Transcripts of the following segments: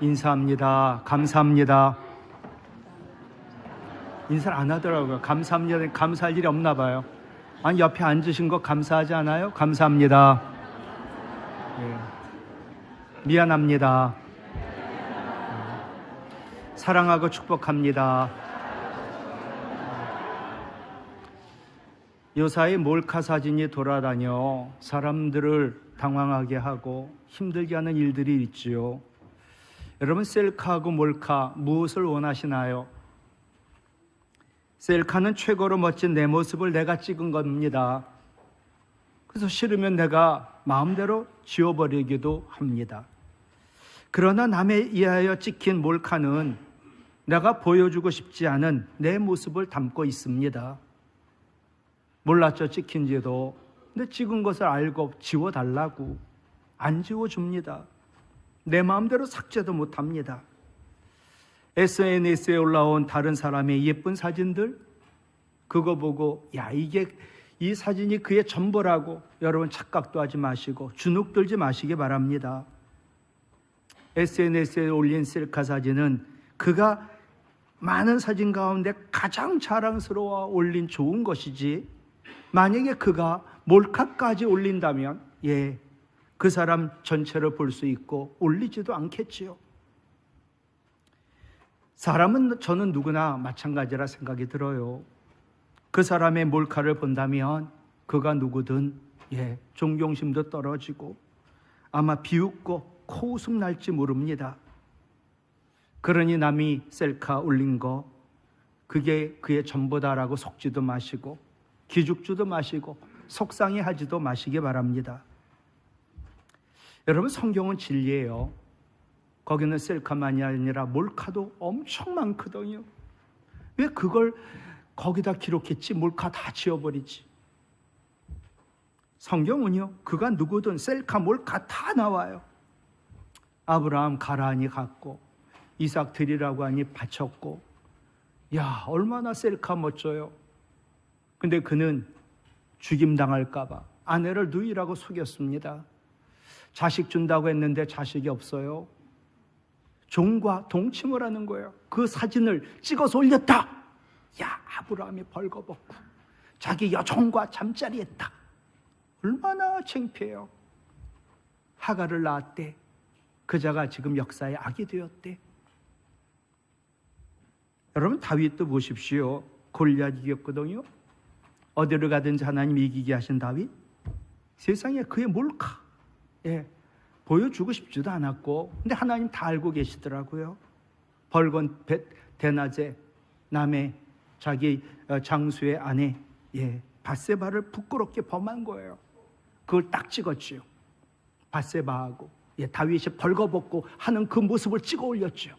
인사합니다. 감사합니다. 인사를 안 하더라고요. 감사합니다. 감사할 일이 없나 봐요. 아니, 옆에 앉으신 거 감사하지 않아요? 감사합니다. 예. 미안합니다. 사랑하고 축복합니다. 요사이 몰카 사진이 돌아다녀 사람들을 당황하게 하고 힘들게 하는 일들이 있지요. 여러분, 셀카하고 몰카 무엇을 원하시나요? 셀카는 최고로 멋진 내 모습을 내가 찍은 겁니다. 그래서 싫으면 내가 마음대로 지워버리기도 합니다. 그러나 남에 의하여 찍힌 몰카는 내가 보여주고 싶지 않은 내 모습을 담고 있습니다. 몰랐죠, 찍힌지도. 근데 찍은 것을 알고 지워달라고 안 지워줍니다. 내 마음대로 삭제도 못합니다. SNS에 올라온 다른 사람의 예쁜 사진들, 그거 보고 야, 이 사진이 그의 전부라고 여러분 착각도 하지 마시고 주눅 들지 마시기 바랍니다. SNS에 올린 셀카 사진은 그가 많은 사진 가운데 가장 자랑스러워 올린 좋은 것이지, 만약에 그가 몰카까지 올린다면 그 사람 전체를 볼 수 있고 올리지도 않겠지요. 사람은 저는 누구나 마찬가지라 생각이 들어요. 그 사람의 몰카를 본다면 그가 누구든 존경심도 떨어지고 아마 비웃고 코웃음 날지 모릅니다. 그러니 남이 셀카 올린 거 그게 그의 전부다라고 속지도 마시고 기죽지도 마시고 속상해하지도 마시기 바랍니다. 여러분, 성경은 진리예요. 거기는 셀카만이 아니라 몰카도 엄청 많거든요. 왜 그걸 거기다 기록했지? 몰카 다 지워버리지. 성경은요, 그가 누구든 셀카 몰카 다 나와요. 아브라함 가라하니 갔고 이삭 드리라고 하니 바쳤고, 야, 얼마나 셀카 멋져요. 근데 그는 죽임당할까봐 아내를 누이라고 속였습니다. 자식 준다고 했는데 자식이 없어요. 종과 동침을 하는 거예요. 그 사진을 찍어서 올렸다. 야, 아브라함이 벌거벗고 자기 여종과 잠자리 했다. 얼마나 창피해요. 하가를 낳았대. 그자가 지금 역사의 악이 되었대. 여러분, 다윗도 보십시오. 골리앗 이겼거든요. 어디를 가든지 하나님 이기게 하신 다윗, 세상에 그의 몰카 보여주고 싶지도 않았고, 근데 하나님 다 알고 계시더라고요. 벌건 대낮에 남의 자기 장수의 아내 밧세바를 부끄럽게 범한 거예요. 그걸 딱 찍었지요. 밧세바하고 다윗이 벌거벗고 하는 그 모습을 찍어 올렸죠.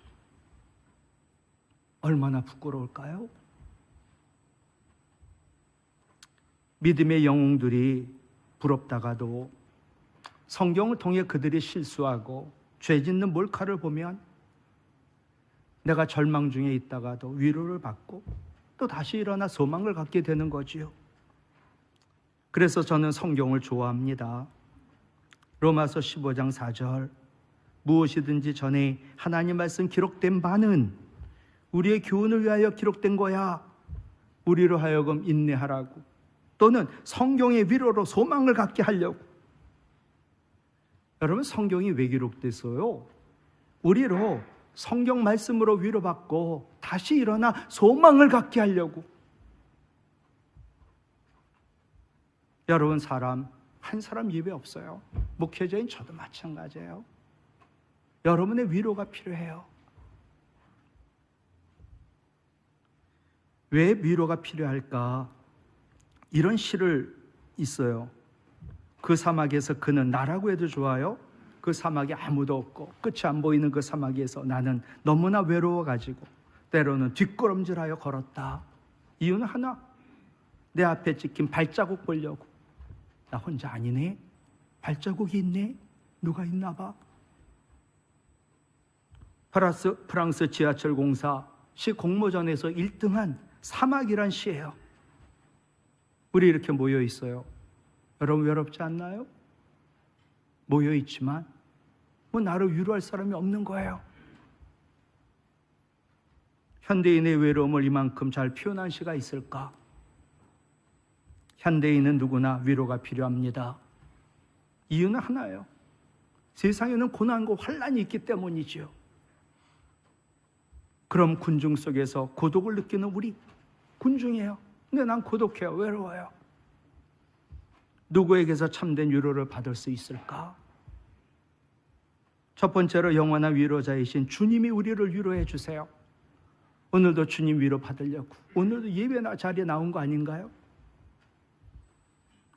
얼마나 부끄러울까요? 믿음의 영웅들이 부럽다가도 성경을 통해 그들이 실수하고 죄 짓는 몰카를 보면 내가 절망 중에 있다가도 위로를 받고 또 다시 일어나 소망을 갖게 되는 거지요. 그래서 저는 성경을 좋아합니다. 로마서 15장 4절, 무엇이든지 전에 하나님 말씀 기록된 바는 우리의 교훈을 위하여 기록된 거야. 우리로 하여금 인내하라고, 또는 성경의 위로로 소망을 갖게 하려고. 여러분, 성경이 왜 기록됐어요? 우리로 성경 말씀으로 위로받고 다시 일어나 소망을 갖게 하려고. 여러분, 한 사람 예외 없어요. 목회자인 저도 마찬가지예요. 여러분의 위로가 필요해요. 왜 위로가 필요할까? 이런 시를 있어요. 그 사막에서 그는 나라고 해도 좋아요. 그 사막에 아무도 없고 끝이 안 보이는 그 사막에서 나는 너무나 외로워가지고 때로는 뒷걸음질하여 걸었다. 이유는 하나, 내 앞에 찍힌 발자국 보려고. 나 혼자 아니네? 발자국이 있네? 누가 있나 봐. 프랑스 지하철 공사 시 공모전에서 1등한 사막이란 시예요. 우리 이렇게 모여 있어요. 여러분, 외롭지 않나요? 모여 있지만 나를 위로할 사람이 없는 거예요. 현대인의 외로움을 이만큼 잘 표현한 시가 있을까? 현대인은 누구나 위로가 필요합니다. 이유는 하나예요. 세상에는 고난과 환난이 있기 때문이죠. 그럼 군중 속에서 고독을 느끼는 우리 군중이에요. 근데 난 고독해요. 외로워요. 누구에게서 참된 위로를 받을 수 있을까? 첫 번째로 영원한 위로자이신 주님이 우리를 위로해 주세요. 오늘도 주님 위로 받으려고 오늘도 예배나 자리에 나온 거 아닌가요?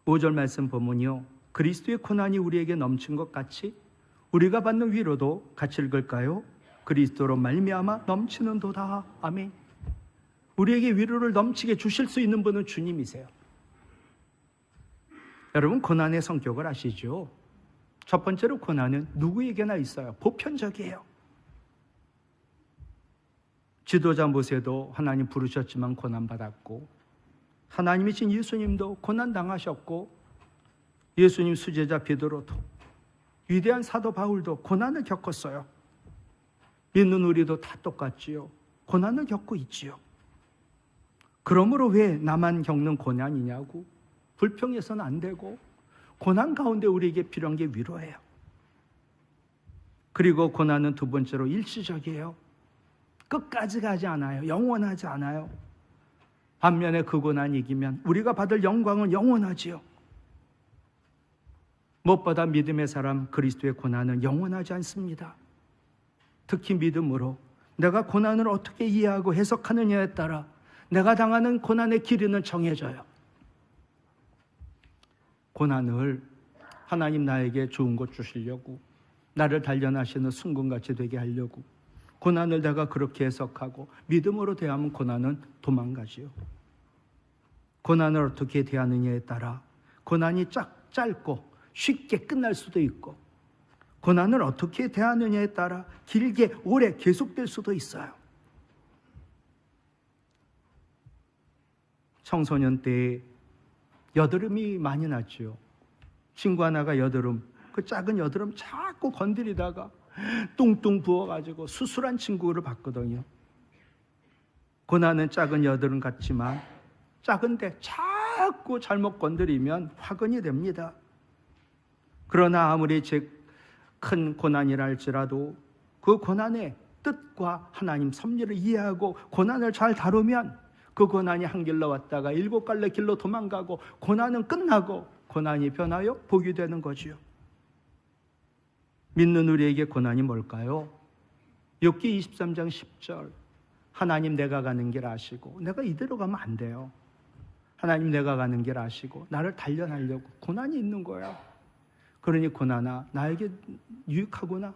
5절 말씀 보면요, 그리스도의 고난이 우리에게 넘친 것 같이 우리가 받는 위로도 같이 읽을까요? 그리스도로 말미암아 넘치는도다. 아멘. 우리에게 위로를 넘치게 주실 수 있는 분은 주님이세요. 여러분, 고난의 성격을 아시죠? 첫 번째로 고난은 누구에게나 있어요. 보편적이에요. 지도자 모세도 하나님 부르셨지만 고난받았고, 하나님이신 예수님도 고난당하셨고, 예수님 수제자 베드로도, 위대한 사도 바울도 고난을 겪었어요. 믿는 우리도 다 똑같지요. 고난을 겪고 있지요. 그러므로 왜 나만 겪는 고난이냐고 불평해서는 안 되고, 고난 가운데 우리에게 필요한 게 위로예요. 그리고 고난은 두 번째로 일시적이에요. 끝까지 가지 않아요. 영원하지 않아요. 반면에 그 고난이 이기면 우리가 받을 영광은 영원하지요. 무엇보다 믿음의 사람 그리스도의 고난은 영원하지 않습니다. 특히 믿음으로 내가 고난을 어떻게 이해하고 해석하느냐에 따라 내가 당하는 고난의 길이는 정해져요. 고난을 하나님 나에게 좋은 것 주시려고, 나를 단련하시는 순금같이 되게 하려고 고난을 내가 그렇게 해석하고 믿음으로 대하면 고난은 도망가지요. 고난을 어떻게 대하느냐에 따라 고난이 짧고 쉽게 끝날 수도 있고, 고난을 어떻게 대하느냐에 따라 길게 오래 계속될 수도 있어요. 청소년 때 여드름이 많이 났죠. 친구 하나가 여드름, 그 작은 여드름 자꾸 건드리다가 뚱뚱 부어가지고 수술한 친구를 봤거든요. 고난은 작은 여드름 같지만 작은데 자꾸 잘못 건드리면 화근이 됩니다. 그러나 아무리 큰 고난이라 할지라도 그 고난의 뜻과 하나님 섭리를 이해하고 고난을 잘 다루면 그 고난이 한 길로 왔다가 7갈래 길로 도망가고 고난은 끝나고 고난이 변하여 복이 되는 거지요. 믿는 우리에게 고난이 뭘까요? 욥기 23장 10절, 하나님 내가 가는 길 아시고, 내가 이대로 가면 안 돼요. 하나님 내가 가는 길 아시고 나를 단련하려고 고난이 있는 거야. 그러니 고난아, 나에게 유익하구나.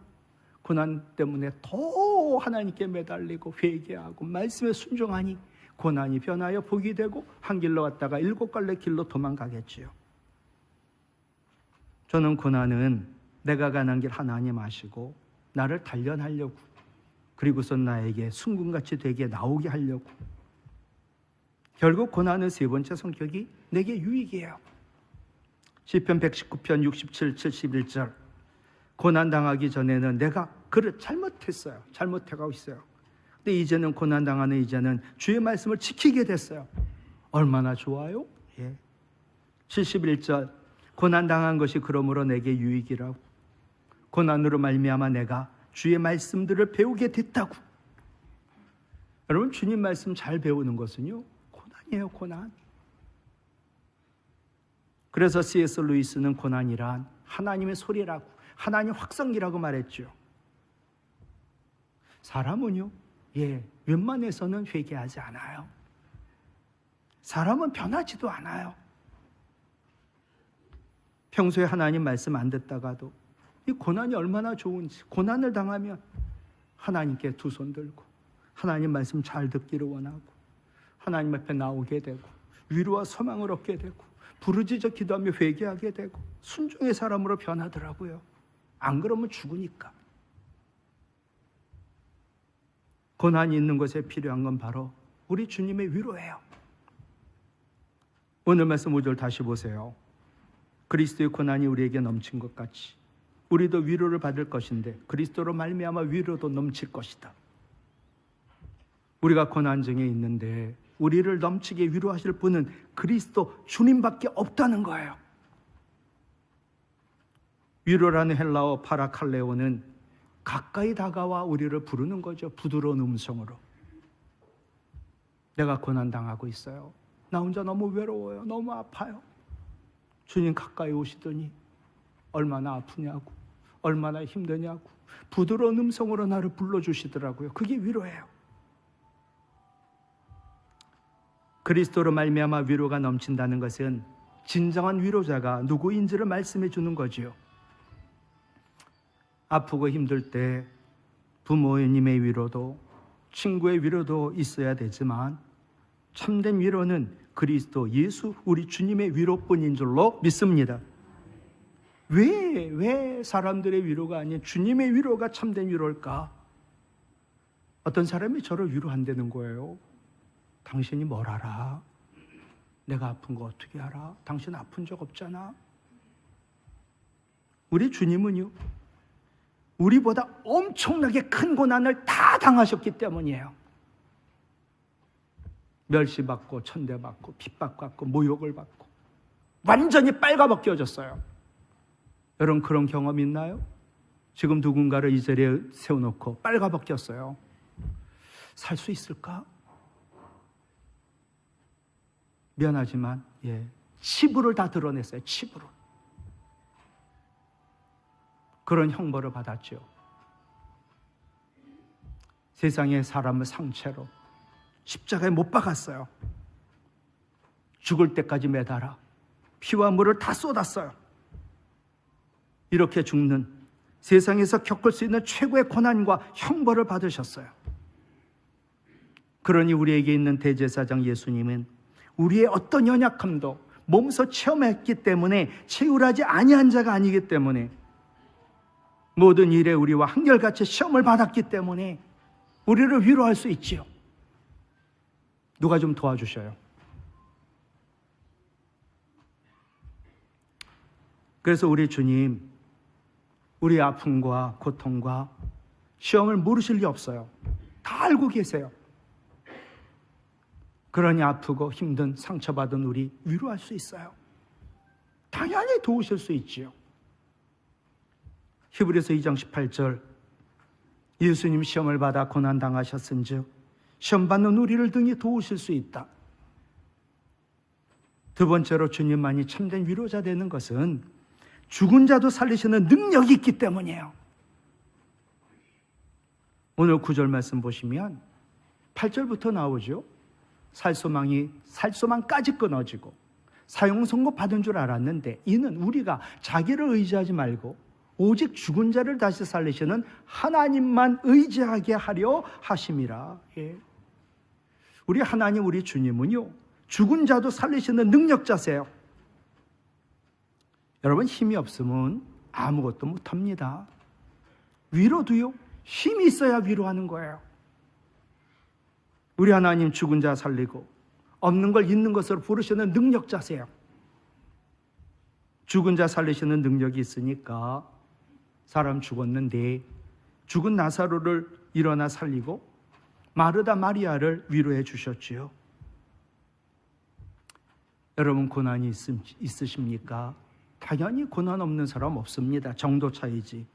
고난 때문에 더 하나님께 매달리고 회개하고 말씀에 순종하니 고난이 변하여 복이 되고 한 길로 왔다가 7갈래 길로 도망가겠지요. 저는 고난은 내가 가는 길 하나님 아시고 나를 단련하려고, 그리고선 나에게 순금같이 되게 나오게 하려고. 결국 고난은 세 번째 성격이 내게 유익이에요. 시편 119편 67, 71절, 고난당하기 전에는 내가 그를 잘못했어요. 잘못해가고 있어요. 근데 이제는 고난당하는 이제는 주의 말씀을 지키게 됐어요. 얼마나 좋아요? 예. 71절, 고난당한 것이 그러므로 내게 유익이라고. 고난으로 말미암아 내가 주의 말씀들을 배우게 됐다고. 여러분, 주님 말씀 잘 배우는 것은요, 고난이에요. 고난. 그래서 C.S. 루이스는 고난이란 하나님의 소리라고, 하나님 확성기라고 말했죠. 사람은요, 웬만해서는 회개하지 않아요. 사람은 변하지도 않아요. 평소에 하나님 말씀 안 듣다가도 이 고난이 얼마나 좋은지, 고난을 당하면 하나님께 두 손 들고 하나님 말씀 잘 듣기를 원하고 하나님 앞에 나오게 되고 위로와 소망을 얻게 되고 부르짖어 기도하며 회개하게 되고 순종의 사람으로 변하더라고요. 안 그러면 죽으니까. 고난이 있는 것에 필요한 건 바로 우리 주님의 위로예요. 오늘 말씀 5절 다시 보세요. 그리스도의 고난이 우리에게 넘친 것 같이 우리도 위로를 받을 것인데 그리스도로 말미암아 위로도 넘칠 것이다. 우리가 고난 중에 있는데 우리를 넘치게 위로하실 분은 그리스도 주님밖에 없다는 거예요. 위로라는 헬라어 파라칼레오는 가까이 다가와 우리를 부르는 거죠. 부드러운 음성으로. 내가 고난당하고 있어요. 나 혼자 너무 외로워요. 너무 아파요. 주님 가까이 오시더니 얼마나 아프냐고, 얼마나 힘드냐고 부드러운 음성으로 나를 불러주시더라고요. 그게 위로예요. 그리스도로 말미암아 위로가 넘친다는 것은 진정한 위로자가 누구인지를 말씀해 주는 거지요. 아프고 힘들 때 부모님의 위로도 친구의 위로도 있어야 되지만 참된 위로는 그리스도 예수 우리 주님의 위로뿐인 줄로 믿습니다. 왜 사람들의 위로가 아닌 주님의 위로가 참된 위로일까? 어떤 사람이 저를 위로한다는 거예요. 당신이 뭘 알아? 내가 아픈 거 어떻게 알아? 당신 아픈 적 없잖아. 우리 주님은요, 우리보다 엄청나게 큰 고난을 다 당하셨기 때문이에요. 멸시받고 천대받고 핍박받고 모욕을 받고 완전히 빨가벗겨졌어요. 여러분 그런 경험 있나요? 지금 누군가를 이 자리에 세워놓고 빨가벗겼어요. 살 수 있을까? 미안하지만 치부를 다 드러냈어요. 치부를. 그런 형벌을 받았죠. 세상에 사람을 상체로 십자가에 못 박았어요. 죽을 때까지 매달아 피와 물을 다 쏟았어요. 이렇게 죽는 세상에서 겪을 수 있는 최고의 고난과 형벌을 받으셨어요. 그러니 우리에게 있는 대제사장 예수님은 우리의 어떤 연약함도 몸소 체험했기 때문에 채울하지 아니한 자가 아니기 때문에 모든 일에 우리와 한결같이 시험을 받았기 때문에 우리를 위로할 수 있지요. 누가 좀 도와주셔요. 그래서 우리 주님, 우리 아픔과 고통과 시험을 모르실 리 없어요. 다 알고 계세요. 그러니 아프고 힘든 상처받은 우리 위로할 수 있어요. 당연히 도우실 수 있지요. 히브리서 2장 18절 예수님 시험을 받아 고난당하셨은즉 시험받는 우리를 등에 도우실 수 있다. 두 번째로 주님만이 참된 위로자 되는 것은 죽은 자도 살리시는 능력이 있기 때문이에요. 오늘 9절 말씀 보시면 8절부터 나오죠. 살소망까지 끊어지고 사형선고 받은 줄 알았는데 이는 우리가 자기를 의지하지 말고 오직 죽은 자를 다시 살리시는 하나님만 의지하게 하려 하심이라. 우리 하나님, 우리 주님은요, 죽은 자도 살리시는 능력자세요. 여러분, 힘이 없으면 아무것도 못합니다. 위로도요, 힘이 있어야 위로하는 거예요. 우리 하나님 죽은 자 살리고 없는 걸 있는 것으로 부르시는 능력자세요. 죽은 자 살리시는 능력이 있으니까 사람 죽었는데 죽은 나사로를 일어나 살리고 마르다 마리아를 위로해 주셨지요. 여러분 고난이 있으십니까? 당연히 고난 없는 사람 없습니다. 정도 차이지.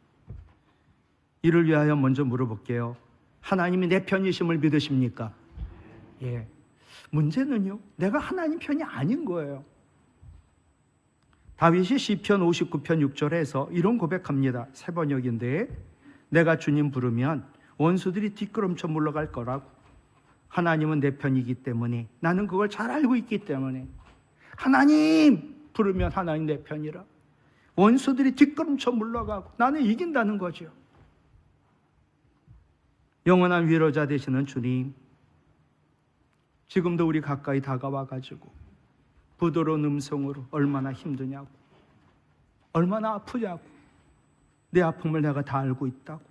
이를 위하여 먼저 물어볼게요. 하나님이 내 편이심을 믿으십니까? 예. 문제는요, 내가 하나님 편이 아닌 거예요. 다윗이 시편 59편 6절에서 이런 고백합니다. 새 번역인데, 내가 주님 부르면 원수들이 뒷걸음쳐 물러갈 거라고. 하나님은 내 편이기 때문에, 나는 그걸 잘 알고 있기 때문에 하나님 부르면 하나님 내 편이라. 원수들이 뒷걸음쳐 물러가고 나는 이긴다는 거죠. 영원한 위로자 되시는 주님, 지금도 우리 가까이 다가와가지고 부드러운 음성으로 얼마나 힘드냐고, 얼마나 아프냐고, 내 아픔을 내가 다 알고 있다고,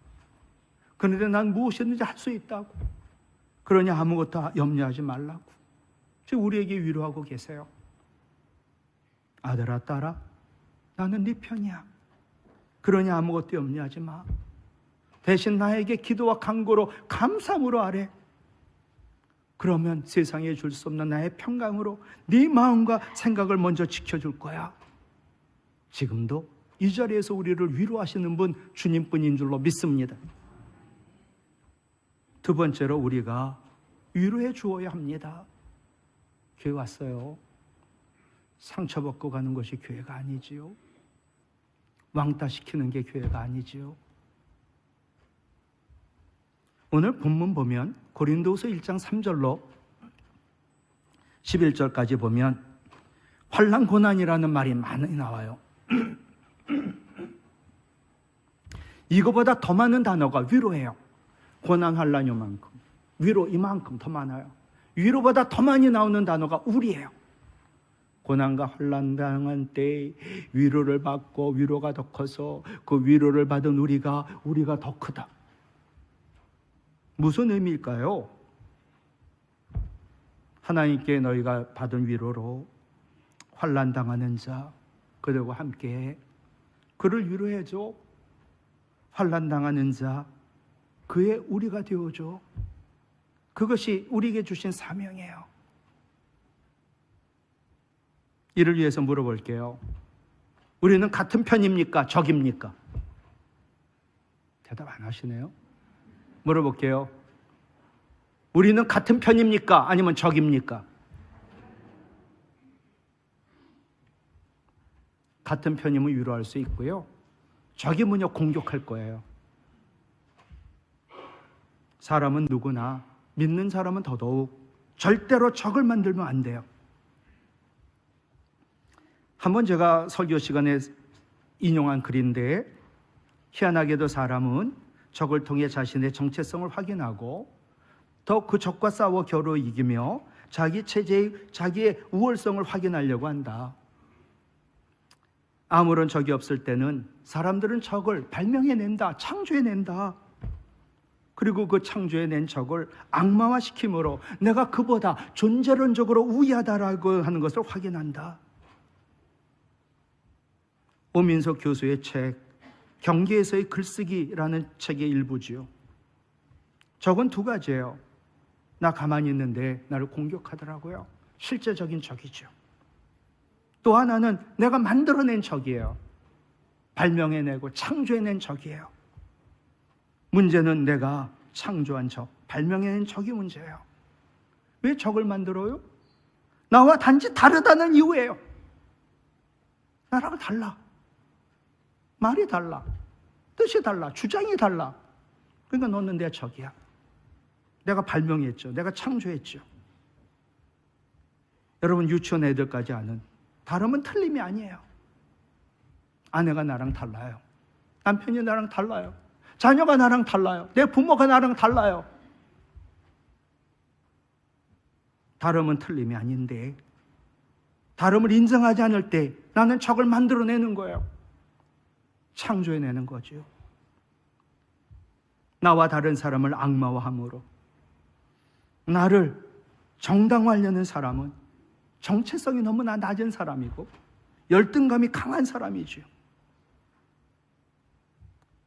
그런데 난 무엇이든지 할 수 있다고, 그러니 아무것도 염려하지 말라고 지금 우리에게 위로하고 계세요. 아들아 딸아, 나는 네 편이야. 그러니 아무것도 염려하지 마. 대신 나에게 기도와 간구로 감사함으로 아래. 그러면 세상에 줄 수 없는 나의 평강으로 네 마음과 생각을 먼저 지켜줄 거야. 지금도 이 자리에서 우리를 위로하시는 분 주님뿐인 줄로 믿습니다. 두 번째로 우리가 위로해 주어야 합니다. 교회 왔어요. 상처받고 가는 것이 교회가 아니지요. 왕따시키는 게 교회가 아니지요. 오늘 본문 보면 고린도후서 1장 3절로 11절까지 보면 환난 고난이라는 말이 많이 나와요. 이거보다 더 많은 단어가 위로예요. 고난 환난 요만큼, 위로 이만큼 더 많아요. 위로보다 더 많이 나오는 단어가 우리예요. 고난과 환난 당한 때 위로를 받고 위로가 더 커서 그 위로를 받은 우리가 더 크다. 무슨 의미일까요? 하나님께 너희가 받은 위로로 환난 당하는 자 그들과 함께 그를 위로해줘. 환난 당하는 자 그의 우리가 되어줘. 그것이 우리에게 주신 사명이에요. 이를 위해서 물어볼게요. 우리는 같은 편입니까? 적입니까? 대답 안 하시네요. 물어볼게요. 우리는 같은 편입니까? 아니면 적입니까? 같은 편이면 위로할 수 있고요. 적이면요 공격할 거예요. 사람은 누구나 믿는 사람은 더더욱 절대로 적을 만들면 안 돼요. 한번 제가 설교 시간에 인용한 글인데 희한하게도 사람은 적을 통해 자신의 정체성을 확인하고 더 그 적과 싸워 겨루 이기며 자기 체제의 자기의 우월성을 확인하려고 한다. 아무런 적이 없을 때는 사람들은 적을 발명해낸다, 창조해낸다. 그리고 그 창조해낸 적을 악마화시킴으로 내가 그보다 존재론적으로 우위하다라고 하는 것을 확인한다. 오민석 교수의 책 경계에서의 글쓰기라는 책의 일부지요. 적은 두 가지예요. 나 가만히 있는데 나를 공격하더라고요. 실제적인 적이죠. 또 하나는 내가 만들어낸 적이에요. 발명해내고 창조해낸 적이에요. 문제는 내가 창조한 적, 발명해낸 적이 문제예요. 왜 적을 만들어요? 나와 단지 다르다는 이유예요. 나랑 달라. 말이 달라. 뜻이 달라. 주장이 달라. 그러니까 너는 내 적이야. 내가 발명했죠. 내가 창조했죠. 여러분 유치원 애들까지 아는 다름은 틀림이 아니에요. 아내가 나랑 달라요. 남편이 나랑 달라요. 자녀가 나랑 달라요. 내 부모가 나랑 달라요. 다름은 틀림이 아닌데 다름을 인정하지 않을 때 나는 적을 만들어내는 거예요. 창조해내는 거죠. 나와 다른 사람을 악마화함으로 나를 정당화하려는 사람은 정체성이 너무나 낮은 사람이고 열등감이 강한 사람이죠.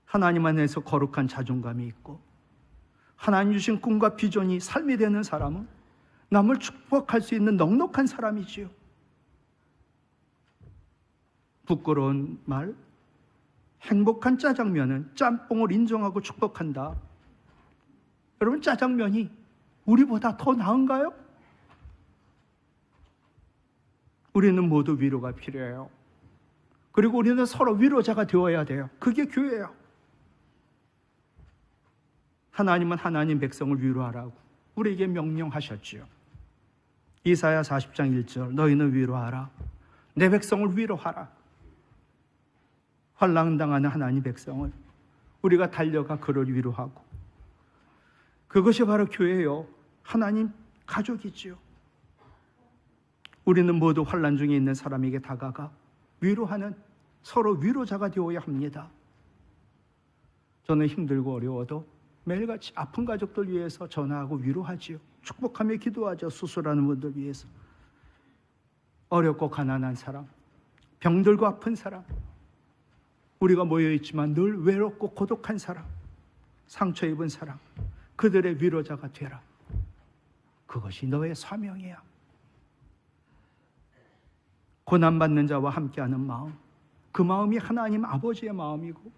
하나님 안에서 거룩한 자존감이 있고 하나님 주신 꿈과 비전이 삶이 되는 사람은 남을 축복할 수 있는 넉넉한 사람이지요. 부끄러운 말, 행복한 짜장면은 짬뽕을 인정하고 축복한다. 여러분 짜장면이 우리보다 더 나은가요? 우리는 모두 위로가 필요해요. 그리고 우리는 서로 위로자가 되어야 돼요. 그게 교회예요. 하나님은 하나님 백성을 위로하라고 우리에게 명령하셨지요. 이사야 40장 1절 너희는 위로하라. 내 백성을 위로하라. 환난당하는 하나님 백성을 우리가 달려가 그를 위로하고 그것이 바로 교회예요. 하나님 가족이지요. 우리는 모두 환난 중에 있는 사람에게 다가가 위로하는 서로 위로자가 되어야 합니다. 저는 힘들고 어려워도 매일같이 아픈 가족들 위해서 전화하고 위로하지요. 축복하며 기도하죠. 수술하는 분들 위해서. 어렵고 가난한 사람, 병들고 아픈 사람, 우리가 모여있지만 늘 외롭고 고독한 사람, 상처 입은 사람, 그들의 위로자가 되라. 그것이 너의 사명이야. 고난받는 자와 함께하는 마음, 그 마음이 하나님 아버지의 마음이고,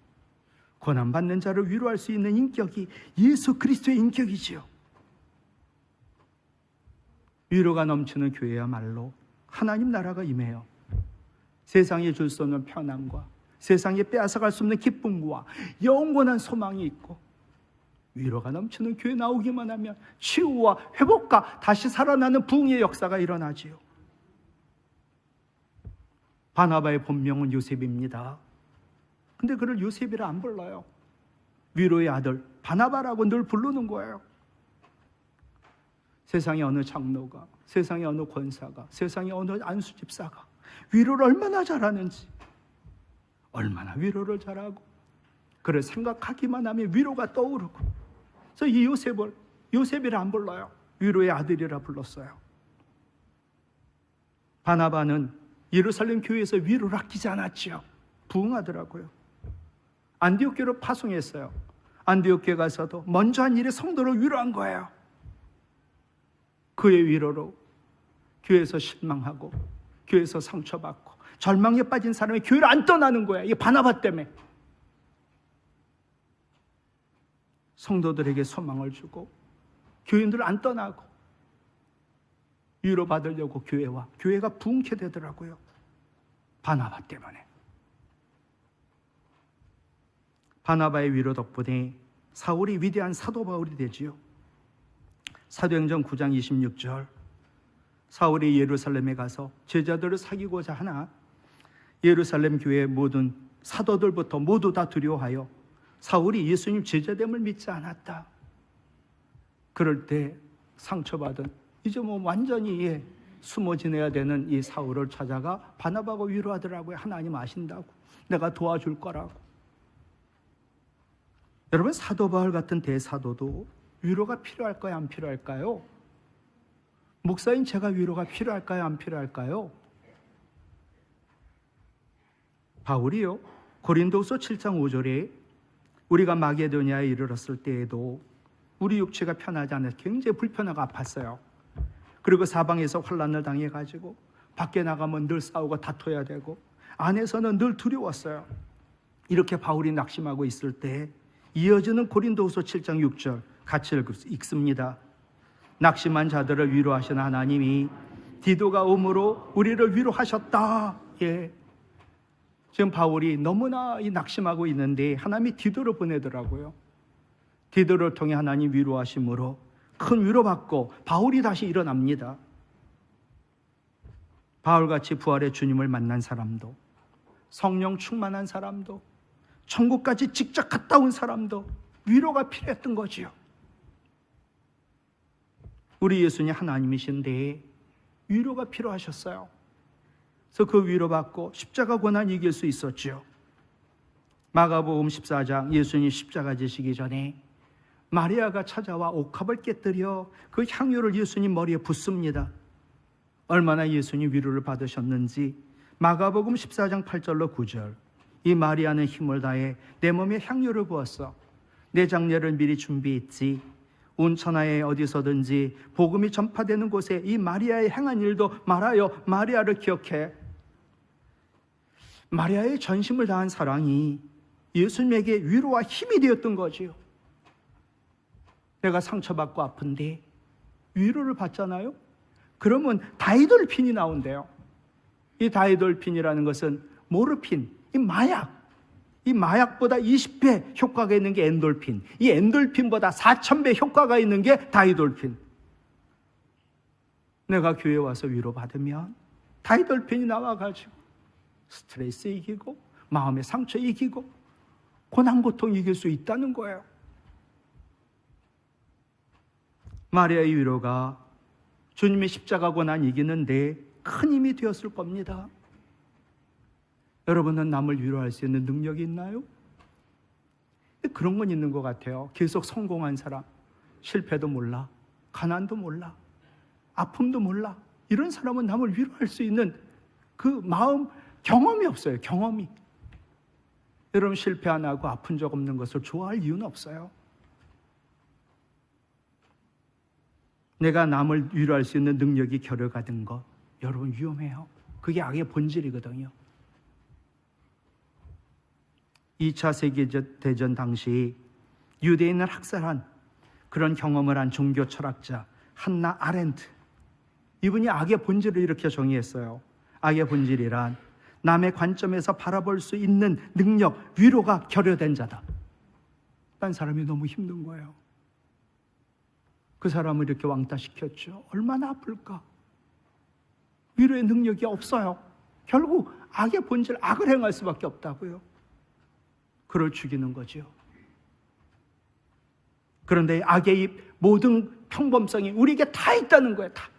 고난받는 자를 위로할 수 있는 인격이 예수 그리스도의 인격이지요. 위로가 넘치는 교회야말로 하나님 나라가 임해요. 세상에 줄 수 없는 편안과 세상에 빼앗아갈 수 없는 기쁨과 영원한 소망이 있고, 위로가 넘치는 교회 나오기만 하면 치유와 회복과 다시 살아나는 부흥의 역사가 일어나지요. 바나바의 본명은 요셉입니다. 근데 그를 요셉이라 안 불러요. 위로의 아들 바나바라고 늘 부르는 거예요. 세상에 어느 장로가, 세상에 어느 권사가, 세상에 어느 안수집사가 위로를 얼마나 잘하는지, 얼마나 위로를 잘하고, 그를 생각하기만 하면 위로가 떠오르고. 그래서 이 요셉을 요셉이라 안 불러요. 위로의 아들이라 불렀어요. 바나바는 예루살렘 교회에서 위로를 아끼지 않았지요. 부흥하더라고요. 안디옥 교회로 파송했어요. 안디옥 교회 가서도 먼저 한 일이 성도를 위로한 거예요. 그의 위로로 교회에서 실망하고 교회에서 상처받고 절망에 빠진 사람이 교회를 안 떠나는 거야. 이게 바나바 때문에. 성도들에게 소망을 주고 교인들을 안 떠나고 위로받으려고 교회가 부흥케 되더라고요. 바나바 때문에. 바나바의 위로 덕분에 사울이 위대한 사도 바울이 되지요. 사도행전 9장 26절, 사울이 예루살렘에 가서 제자들을 사귀고자 하나 예루살렘 교회의 모든 사도들부터 모두 다 두려워하여 사울이 예수님 제자됨을 믿지 않았다. 그럴 때 상처받은, 이제 완전히 숨어 지내야 되는 이 사울을 찾아가 바나바가 위로하더라고요. 하나님 아신다고, 내가 도와줄 거라고. 여러분, 사도 바울 같은 대사도도 위로가 필요할까요, 안 필요할까요? 목사인 제가 위로가 필요할까요, 안 필요할까요? 바울이요, 고린도서 7장 5절에 우리가 마게도냐에 이르렀을 때에도 우리 육체가 편하지 않아서 굉장히 불편하고 아팠어요. 그리고 사방에서 환난을 당해가지고 밖에 나가면 늘 싸우고 다퉈야 되고 안에서는 늘 두려웠어요. 이렇게 바울이 낙심하고 있을 때 이어지는 고린도후서 7장 6절 같이 읽습니다. 낙심한 자들을 위로하신 하나님이 디도가 오므로 우리를 위로하셨다. 지금 바울이 너무나 낙심하고 있는데 하나님이 디도를 보내더라고요. 디도를 통해 하나님 위로하심으로 큰 위로받고 바울이 다시 일어납니다. 바울같이 부활의 주님을 만난 사람도, 성령 충만한 사람도, 천국까지 직접 갔다 온 사람도 위로가 필요했던 거지요. 우리 예수님 하나님이신데 위로가 필요하셨어요. 그래서 그 위로받고 십자가 고난 이길 수 있었죠. 마가복음 14장, 예수님 십자가 지시기 전에 마리아가 찾아와 옥합을 깨뜨려 그 향유를 예수님 머리에 붓습니다. 얼마나 예수님 위로를 받으셨는지 마가복음 14장 8절로 9절, 이 마리아는 힘을 다해 내 몸에 향유를 부었어. 내 장례를 미리 준비했지. 온 천하에 어디서든지 복음이 전파되는 곳에 이 마리아의 행한 일도 말하여 마리아를 기억해. 마리아의 전심을 다한 사랑이 예수님에게 위로와 힘이 되었던 거지요. 내가 상처받고 아픈데 위로를 받잖아요. 그러면 다이돌핀이 나온대요. 이 다이돌핀이라는 것은 모르핀, 이 마약, 이 마약보다 20배 효과가 있는 게 엔돌핀, 이 엔돌핀보다 4000배 효과가 있는 게 다이돌핀. 내가 교회에 와서 위로받으면 다이돌핀이 나와가지고 스트레스 이기고 마음의 상처 이기고 고난 고통 이길 수 있다는 거예요. 마리아의 위로가 주님의 십자가 고난 이기는데 큰 힘이 되었을 겁니다. 여러분은 남을 위로할 수 있는 능력이 있나요? 그런 건 있는 것 같아요. 계속 성공한 사람, 실패도 몰라, 가난도 몰라, 아픔도 몰라, 이런 사람은 남을 위로할 수 있는 그 마음, 경험이 없어요. 경험이. 여러분, 실패 안 하고 아픈 적 없는 것을 좋아할 이유는 없어요. 내가 남을 위로할 수 있는 능력이 결여가 된 것, 여러분 위험해요. 그게 악의 본질이거든요. 2차 세계대전 당시 유대인을 학살한 그런 경험을 한 종교 철학자 한나 아렌트, 이분이 악의 본질을 이렇게 정의했어요. 악의 본질이란 남의 관점에서 바라볼 수 있는 능력, 위로가 결여된 자다. 딴 사람이 너무 힘든 거예요. 그 사람을 이렇게 왕따시켰죠. 얼마나 아플까? 위로의 능력이 없어요. 결국 악의 본질, 악을 행할 수밖에 없다고요. 그를 죽이는 거죠. 그런데 악의 모든 평범성이 우리에게 다 있다는 거예요. 다.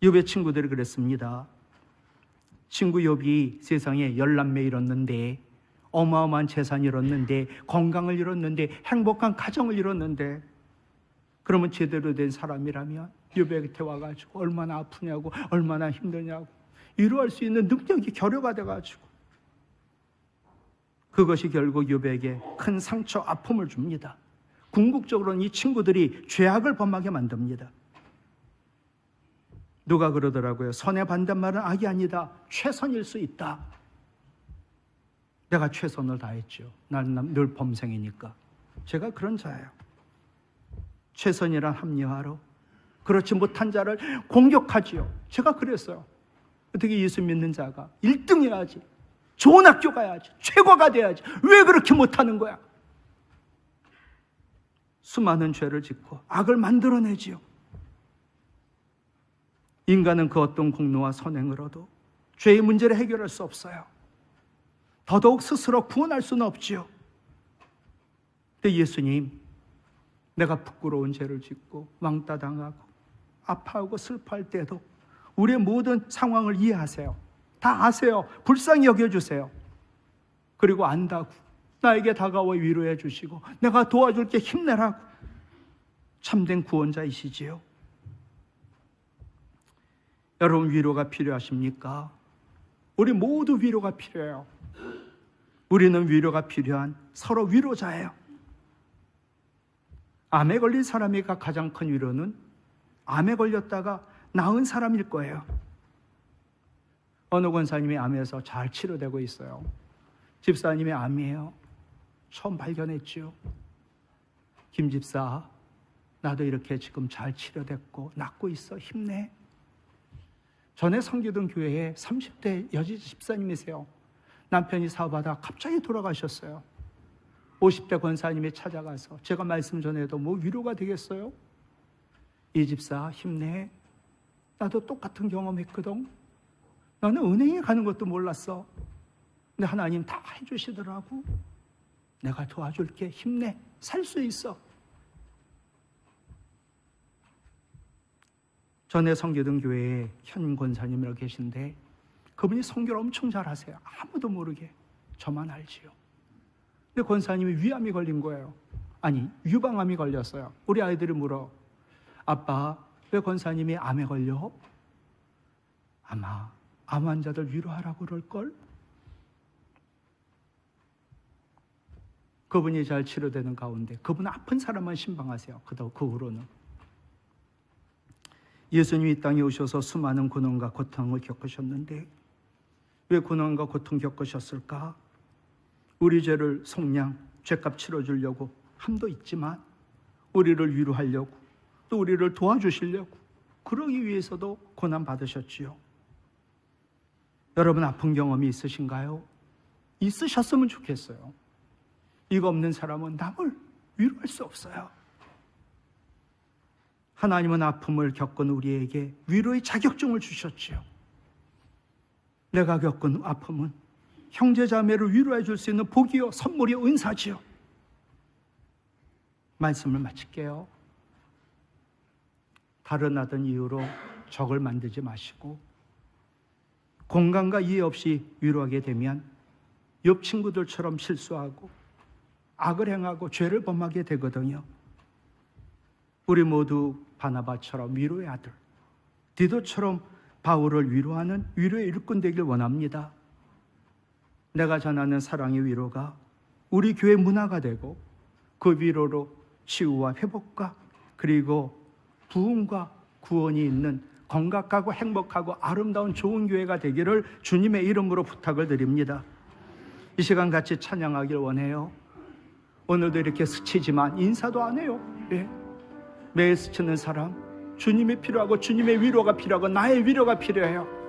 욥의 친구들이 그랬습니다. 친구 욥이 세상에 10남매 잃었는데, 어마어마한 재산을 잃었는데, 건강을 잃었는데, 행복한 가정을 잃었는데, 그러면 제대로 된 사람이라면 욥의 곁에 와가지고 얼마나 아프냐고, 얼마나 힘드냐고, 위로할 수 있는 능력이 결여가 돼가지고 그것이 결국 욥에게 큰 상처, 아픔을 줍니다. 궁극적으로는 이 친구들이 죄악을 범하게 만듭니다. 누가 그러더라고요. 선의 반대말은 악이 아니다. 최선일 수 있다. 내가 최선을 다했죠. 나는 늘 범생이니까. 제가 그런 자예요. 최선이란 합리화로 그렇지 못한 자를 공격하지요. 제가 그랬어요. 어떻게 예수 믿는 자가 1등 해야지, 좋은 학교 가야지, 최고가 돼야지, 왜 그렇게 못하는 거야? 수많은 죄를 짓고 악을 만들어내지요. 인간은 그 어떤 공로와 선행으로도 죄의 문제를 해결할 수 없어요. 더더욱 스스로 구원할 수는 없지요. 근데 예수님, 내가 부끄러운 죄를 짓고 왕따 당하고 아파하고 슬퍼할 때도 우리의 모든 상황을 이해하세요. 다 아세요. 불쌍히 여겨주세요. 그리고 안다고 나에게 다가와 위로해 주시고 내가 도와줄게, 힘내라고. 참된 구원자이시지요. 여러분, 위로가 필요하십니까? 우리 모두 위로가 필요해요. 우리는 위로가 필요한 서로 위로자예요. 암에 걸린 사람이 가장 큰 위로는 암에 걸렸다가 나은 사람일 거예요. 어느 권사님이 암에서 잘 치료되고 있어요. 집사님이 암이에요. 처음 발견했죠. 김 집사, 나도 이렇게 지금 잘 치료됐고 낫고 있어. 힘내. 전에 섬기던 교회에 30대 여자 집사님이세요. 남편이 사업하다가 갑자기 돌아가셨어요. 50대 권사님이 찾아가서 제가 말씀 전해도 뭐 위로가 되겠어요? 이 집사 힘내. 나도 똑같은 경험했거든. 나는 은행에 가는 것도 몰랐어. 근데 하나님 다 해주시더라고. 내가 도와줄게. 힘내. 살 수 있어. 전에 섬기던 교회에 현 권사님이라고 계신데 그분이 선교를 엄청 잘하세요. 아무도 모르게. 저만 알지요. 근데 권사님이 위암이 걸린 거예요. 아니, 유방암이 걸렸어요. 우리 아이들이 물어. 아빠, 왜 권사님이 암에 걸려? 아마 암 환자들 위로하라고 그럴걸? 그분이 잘 치료되는 가운데 그분 아픈 사람만 신방하세요. 그 후로는. 예수님이 이 땅에 오셔서 수많은 고난과 고통을 겪으셨는데 왜 고난과 고통 겪으셨을까? 우리 죄를 속량, 죄값 치러주려고 함도 있지만 우리를 위로하려고, 또 우리를 도와주시려고, 그러기 위해서도 고난 받으셨지요. 여러분, 아픈 경험이 있으신가요? 있으셨으면 좋겠어요. 이거 없는 사람은 남을 위로할 수 없어요. 하나님은 아픔을 겪은 우리에게 위로의 자격증을 주셨지요. 내가 겪은 아픔은 형제자매를 위로해 줄 수 있는 복이요, 선물이요, 은사지요. 말씀을 마칠게요. 다른 하던 이유로 적을 만들지 마시고 공감과 이해 없이 위로하게 되면 옆 친구들처럼 실수하고 악을 행하고 죄를 범하게 되거든요. 우리 모두 바나바처럼 위로의 아들, 디도처럼 바울을 위로하는 위로의 일꾼 되길 원합니다. 내가 전하는 사랑의 위로가 우리 교회 문화가 되고 그 위로로 치유와 회복과 그리고 부흥과 구원이 있는 건강하고 행복하고 아름다운 좋은 교회가 되기를 주님의 이름으로 부탁을 드립니다. 이 시간 같이 찬양하길 원해요. 오늘도 이렇게 스치지만 인사도 안 해요. 예. 매일 스치는 사람, 주님이 필요하고 주님의 위로가 필요하고 나의 위로가 필요해요.